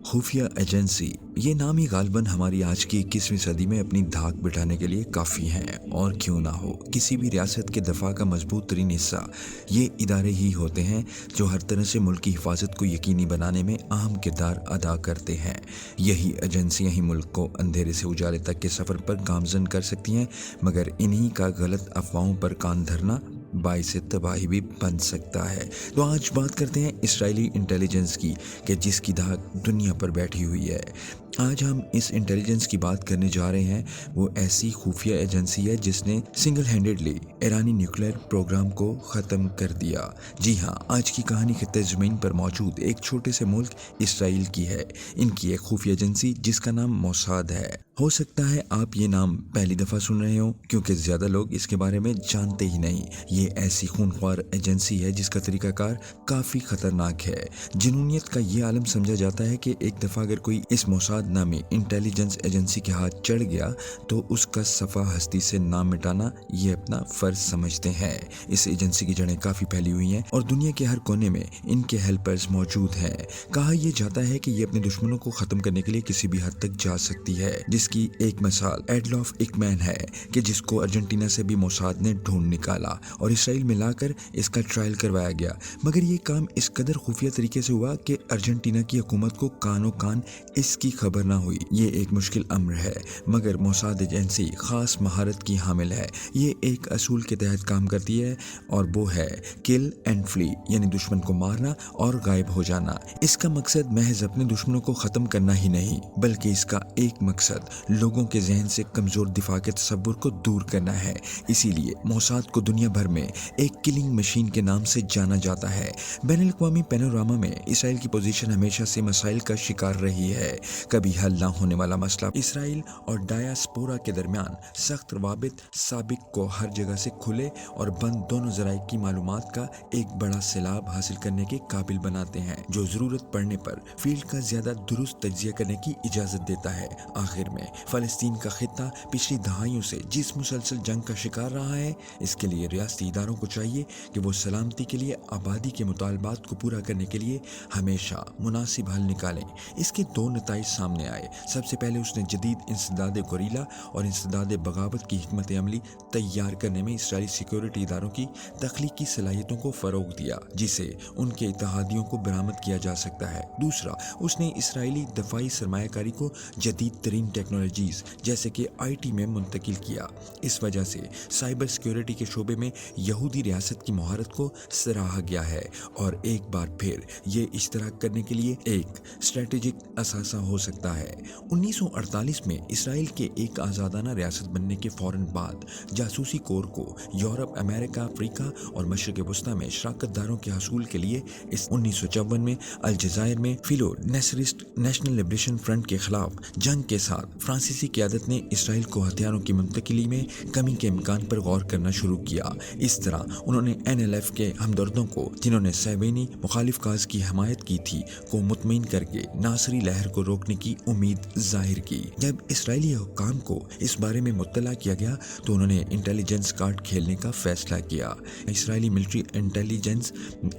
खुफिया एजेंसी ये नाम ही गालिबन हमारी आज की 21वीं सदी में अपनी धाक बिठाने के लिए काफ़ी हैं। और क्यों ना हो, किसी भी रियासत के दफा का मजबूत तरीन हिस्सा ये इदारे ही होते हैं जो हर तरह से मुल्क की हिफाजत को यकीनी बनाने में अहम किरदार अदा करते हैं। यही एजेंसियां ही मुल्क को अंधेरे से उजाले तक के सफ़र पर गामजन कर सकती हैं, मगर इन्हीं का गलत अफवाहों पर कान धरना बाइस तबाही भी बन सकता है। तो आज बात करते हैं इसराइली इंटेलिजेंस की, कि जिसकी धाक दुनिया पर बैठी हुई है। आज हम इस इंटेलिजेंस की बात करने जा रहे हैं। वो ऐसी खुफिया एजेंसी है जिसने सिंगल हैंडेडली ईरानी न्यूक्लियर प्रोग्राम को ख़त्म कर दिया। जी हाँ, आज की कहानी खित्ते ज़मीन पर मौजूद एक छोटे से मुल्क इसराइल की है। इनकी एक खुफिया एजेंसी जिसका नाम मोसाद है। हो सकता है आप ये नाम पहली दफ़ा सुन रहे हो, क्योंकि ज़्यादा लोग इसके बारे में जानते ही नहीं। ये ऐसी खूनख्वार एजेंसी है जिसका तरीकाकार काफ़ी ख़तरनाक है। जुनूनियत का ये आलम समझा जाता है कि एक दफ़ा अगर कोई इस मोसाद नामी इंटेलिजेंस एजेंसी के हाथ चढ़ गया तो उसका सफ़ा हस्ती से नाम मिटाना ये अपना फ़र्ज समझते हैं। इस एजेंसी की जड़ें काफ़ी फैली हुई हैं और दुनिया के हर कोने में इनके हेल्पर्स मौजूद हैं। कहा यह जाता है कि ये अपने दुश्मनों को ख़त्म करने के लिए किसी भी हद तक जा सकती है, जिसकी एक मिसाल एडोल्फ इकमैन है कि जिसको अर्जेंटीना से भी मोसाद ने ढूंढ निकाला और इसराइल में लाकर इसका ट्रायल करवाया गया। मगर ये काम इस कदर खुफिया तरीके से हुआ कि अर्जेंटीना की हुकूमत को कानो कान इसकी खबर ना हुई। ये एक मुश्किल अम्र है, मगर मोसाद एजेंसी खास महारत की हामिल है। ये एक असूल के तहत काम करती है और वो है किल एंड फ्ली, यानी दुश्मन को मारना और गायब हो जाना। इसका मकसद महज अपने दुश्मनों को ख़त्म करना ही नहीं, बल्कि इसका एक मकसद लोगों के जहन से कमज़ोर दिफा के तसव्वुर को दूर करना है। इसीलिए मोसाद को दुनिया भर में एक किलिंग मशीन के नाम से जाना जाता है। बैनुल-अक़वामी पैनोरामा में इसराइल की पोजीशन हमेशा से मसाइल का शिकार रही है। कभी हल ना होने वाला मसला इसराइल और डायास्पोरा के दरमियान सख्त रवाबित साबिक को हर जगह से खुले और बंद दोनों ज़राए की मालूमात का एक बड़ा सैलाब हासिल करने के काबिल बनाते हैं, जो ज़रूरत पड़ने पर फील्ड का ज़्यादा दुरुस्त तज्ज़िया करने की इजाज़त देता है। आखिर में फ़लस्तीन का खित्ता पिछली दहाइयों से जिस मुसलसल जंग का शिकार रहा है, इसके लिए रियासती इदारों को चाहिए कि वो सलामती के लिए आबादी के मुतालबात को पूरा करने के लिए हमेशा मुनासिब हल निकालें। इसके दो नताइज सामने आए। सबसे पहले उसने जदीद इंसदाद गोरीला और इंसदाद बगावत की हिकमत अमली तैयार करने में इसराइली सिक्योरिटी इदारों की तख्लीकी सलाहियतों को फ़रोग दिया, जिसे उनके इत्तेहादियों को बरामद किया जा सकता है। दूसरा, उसने इसराइली दफाई सरमायाकारी को जदीद तरीन टेक्नोलॉजीज़ जैसे कि IT में मुंतकिल किया। इस वजह से साइबर सिक्योरिटी के शोबे में यहूदी रियासत की महारत को सराहा गया है और एक बार फिर ये इश्तराक करने के लिए एक स्ट्रेटेजिक असासा हो सकता है। 1948 में इसराइल के एक आज़ादाना रियासत बनने के फ़ौरन बाद जासूसी कोर को यूरोप, अमेरिका, अफ्रीका और मशरिक़ वस्ता में शराकतदारों के हसूल के लिए इस 1954 में अलजायर में फिलो नेसरिस्ट नेशनल लिबरेशन फ्रंट के खिलाफ जंग के साथ फ्रांसीसी क़यादत ने इसराइल को हथियारों की मुंतकिली में कमी के इम्कान पर गौर करना शुरू किया। इस तरह उन्होंने NLF के हमदर्दों को, जिन्होंने सहबैनी मुखालिफ काज की हमायत की थी, को मुतमईन करके नासरी लहर को रोकने की उम्मीद जाहिर की। जब इसराइली हुक्काम को इस बारे में मुत्तला किया गया तो उन्होंने इंटेलिजेंस कार्ड खेलने का फैसला किया। इसराइली मिलिट्री इंटेलिजेंस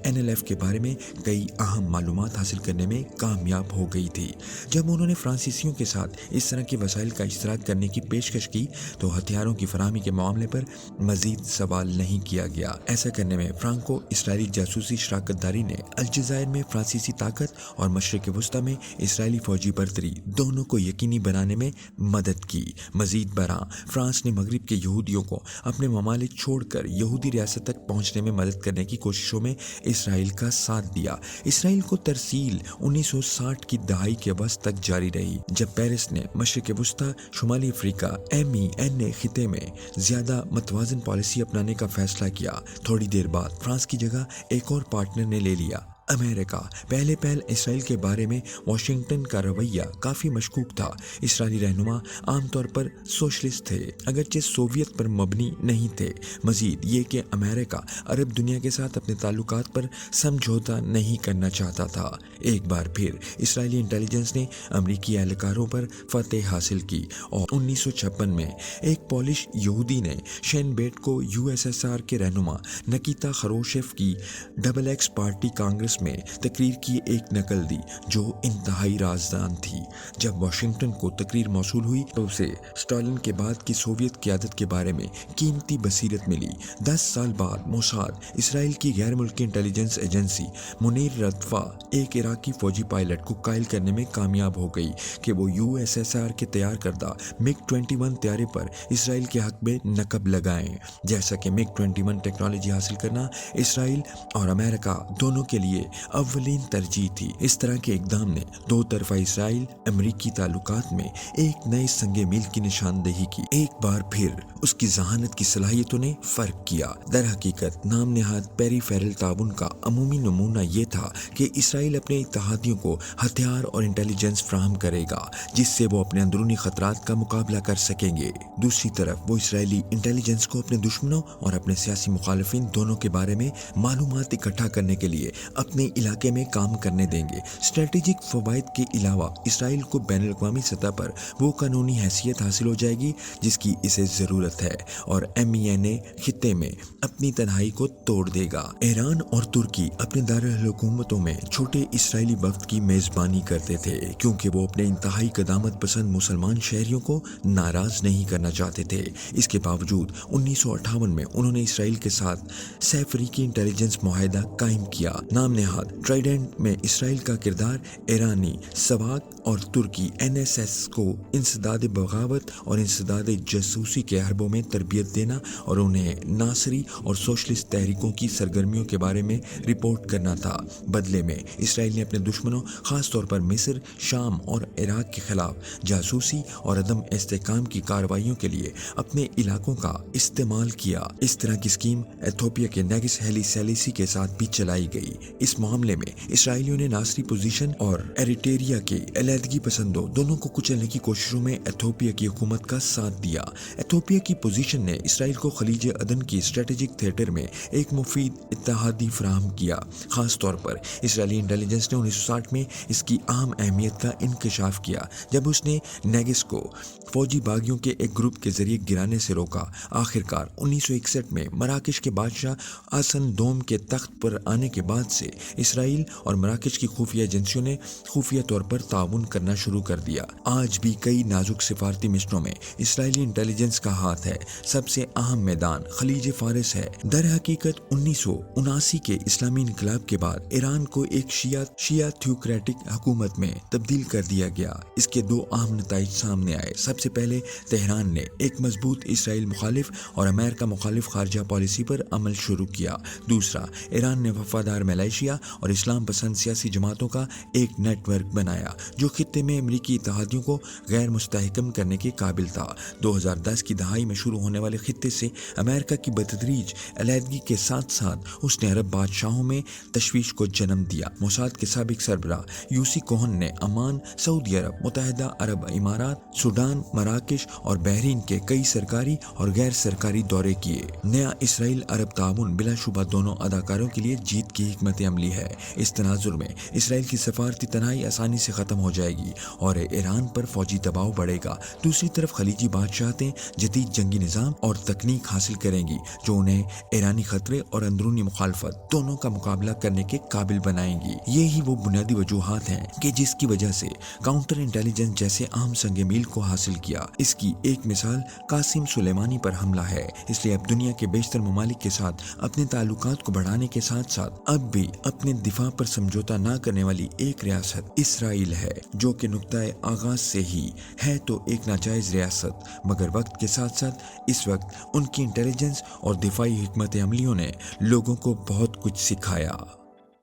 NLF के बारे में कई अहम मालूमात हासिल करने में कामयाब हो गई थी। जब उन्होंने फ्रांसीसियों के साथ इस तरह के वसाइल का इश्तराक करने की पेशकश की तो हथियारों की फराहमी के मामले पर मजीद सवाल नहीं किया गया। ऐसा करने में फ्रांको इसराइली जासूसी शराकतदारी ने अलजायर में फ्रांसीसी ताकत और मशरिक़ वस्ता में इसराइली फौजी बर्तरी दोनों को यकीनी बनाने में मदद की। मजीद बरआं, फ्रांस ने मगरिब के यहूदियों को अपने ममालिक छोड़कर यहूदी रियासत तक पहुंचने में मदद करने की कोशिशों में इसराइल का साथ दिया। इसराइल को तरसील 1960 की दहाई के वस्त तक जारी रही, जब पेरिस ने मशरिक़ वस्ता, शुमाली अफ्रीका, MENA खिते में ज़्यादा मतवाज़न पॉलिसी अपनाने का फैसला किया। थोड़ी देर बाद फ्रांस की जगह एक और पार्टनर ने ले लिया, अमेरिका। पहले इसराइल के बारे में वाशिंगटन का रवैया काफ़ी मशकूक था। इसराइली रहनुमा आमतौर पर सोशलिस्ट थे, अगरचे सोवियत पर मबनी नहीं थे। मजीद ये कि अमेरिका अरब दुनिया के साथ अपने ताल्लुकात पर समझौता नहीं करना चाहता था। एक बार फिर इसराइली इंटेलिजेंस ने अमरीकी एहलकारों पर फतेह हासिल की और 1956 में एक पॉलिश यहूदी ने शेन बेट को USSR के रहनुमा निकिता खरोशेव की XX पार्टी कांग्रेस ٹائمز میں تقریر کی ایک نقل دی جو انتہائی رازدان تھی۔ جب واشنگٹن کو تقریر موصول ہوئی تو اسے اسٹالن کے بعد کی سوویت قیادت کے بارے میں قیمتی بصیرت ملی۔ 10 سال بعد موساد، اسرائیل کی غیر ملکی انٹیلیجنس ایجنسی، منیر رتفا ایک عراقی فوجی پائلٹ کو قائل کرنے میں کامیاب ہو گئی کہ وہ USSR کے تیار کردہ MiG-21 طیارے پر اسرائیل کے حق میں نقب لگائیں۔ جیسا کہ MiG-21 ٹیکنالوجی حاصل کرنا اسرائیل اور امریکہ دونوں کے لیے اولین ترجیح تھی۔ اس طرح کے اقدام نے دو طرفہ اسرائیل امریکی تعلقات میں ایک نئے سنگ میل کی نشاندہی کی۔ ایک بار پھر اس کی ذہانت کی صلاحیتوں نے فرق کیا۔ در حقیقت نام نہاد پیری فیرل تعاون کا عمومی نمونہ یہ تھا کہ اسرائیل اپنے اتحادیوں کو ہتھیار اور انٹیلیجنس فراہم کرے گا جس سے وہ اپنے اندرونی خطرات کا مقابلہ کر سکیں گے۔ دوسری طرف وہ اسرائیلی انٹیلیجنس کو اپنے دشمنوں اور اپنے سیاسی مخالفین دونوں کے بارے میں معلومات اکٹھا کرنے کے لیے اپنے علاقے میں کام کرنے دیں گے۔ اسٹریٹجک فوائد کے علاوہ اسرائیل کو بین الاقوامی سطح پر وہ قانونی حیثیت حاصل ہو جائے گی جس کی اسے ضرورت ہے اور MENA خطے میں اپنی تنہائی کو توڑ دے گا۔ ایران اور ترکی اپنے دارالحکومتوں میں چھوٹے اسرائیلی وفد کی میزبانی کرتے تھے کیونکہ وہ اپنے انتہائی قدامت پسند مسلمان شہریوں کو ناراض نہیں کرنا چاہتے تھے۔ اس کے باوجود 1958 میں انہوں نے اسرائیل کے ساتھ سہ فریقی انٹیلیجنس معاہدہ قائم کیا۔ نام نہاد ٹرائیڈنٹ میں اسرائیل کا کردار ایرانی سواک اور ترکی NSS کو انسداد بغاوت اور انسداد جاسوسی کے حربوں میں تربیت دینا اور انہیں ناصری اور سوشلسٹ تحریکوں کی سرگرمیوں کے بارے میں رپورٹ کرنا تھا۔ بدلے میں اسرائیل نے اپنے دشمنوں خاص طور پر مصر، شام اور عراق کے خلاف جاسوسی اور عدم استحکام کی کارروائیوں کے لیے اپنے علاقوں کا استعمال کیا۔ اس طرح کی اسکیم ایتھوپیا کے نیگس ہیلی سیلیسی کے ساتھ بھی چلائی گئی۔ اس معاملے میں اسرائیلیوں نے ناصری پوزیشن اور ایریٹریا کے علیحدگی پسندوں دونوں کو کچلنے کی کوششوں میں ایتھوپیا کی حکومت کا ساتھ دیا۔ ایتھوپیا کی پوزیشن نے اسرائیل کو خلیج عدن کی اسٹریٹجک تھیٹر میں ایک مفید اتحادی فراہم کیا۔ خاص طور پر اسرائیلی انٹیلیجنس نے 1960 میں اس کی اہم اہمیت کا انکشاف کیا جب اس نے نیگس کو فوجی باغیوں کے ایک گروپ کے ذریعے گرانے سے روکا۔ آخرکار 1961 میں مراکش کے بادشاہ آسن دوم کے تخت پر آنے کے بعد سے اسرائیل اور مراکش کی خفیہ ایجنسیوں نے خفیہ طور پر تعاون کرنا شروع کر دیا۔ آج بھی کئی نازک سفارتی مشنوں میں اسرائیلی انٹیلیجنس کا ہاتھ ہے۔ سب سے اہم میدان خلیج فارس ہے۔ در حقیقت 1979 کے اسلامی انقلاب کے بعد ایران کو ایک شیعہ تھیوکریٹک حکومت میں تبدیل کر دیا گیا۔ اس کے دو اہم نتائج سامنے آئے۔ سب سے پہلے تہران نے ایک مضبوط اسرائیل مخالف اور امریکہ مخالف خارجہ پالیسی پر عمل شروع کیا۔ دوسرا، ایران نے وفادار ملیشیا اور اسلام پسند سیاسی جماعتوں کا ایک نیٹ ورک بنایا جو خطے میں امریکی اتحادیوں کو غیر مستحکم کرنے کے قابل تھا۔ 2010 کی دہائی میں شروع ہونے والے خطے سے امریکہ کی بتدریج علیحدگی کے ساتھ ساتھ اس نے عرب بادشاہوں میں تشویش کو جنم دیا۔ موساد کے سابق سربراہ یوسی کوہن نے عمان، سعودی عرب، متحدہ عرب امارات، سوڈان، مراکش اور بحرین کے کئی سرکاری اور غیر سرکاری دورے کیے۔ نیا اسرائیل عرب تعاون بلا شبہ دونوں اداکاروں کے لیے جیت کی حکمت عملی ہے۔ اس تناظر میں اسرائیل کی سفارتی تنہائی آسانی سے ختم ہو جائے گی اور ایران پر فوجی دباؤ بڑھے گا۔ دوسری طرف خلیجی بادشاہتیں جدید جنگی نظام اور تکنیک حاصل کریں گی جو انہیں ایرانی خطرے اور اندرونی مخالفت دونوں کا مقابلہ کرنے کے قابل بنائیں گی۔ یہی وہ بنیادی وجوہات ہیں کہ جس کی وجہ سے کاؤنٹر انٹیلیجنس جیسے اہم سنگ میل کو حاصل کیا۔ اس کی ایک مثال قاسم سلیمانی پر حملہ ہے۔ اس لیے اب دنیا کے بیشتر ممالک کے ساتھ اپنے تعلقات کو بڑھانے کے ساتھ ساتھ اب بھی اپنے دفاع پر سمجھوتہ نہ کرنے والی ایک ریاست اسرائیل ہے جو کہ نقطۂ آغاز سے ہی ہے تو ایک ناجائز ریاست، مگر وقت کے ساتھ ساتھ اس وقت ان کی انٹیلیجنس اور دفاعی حکمت عملیوں نے لوگوں کو بہت کچھ سکھایا۔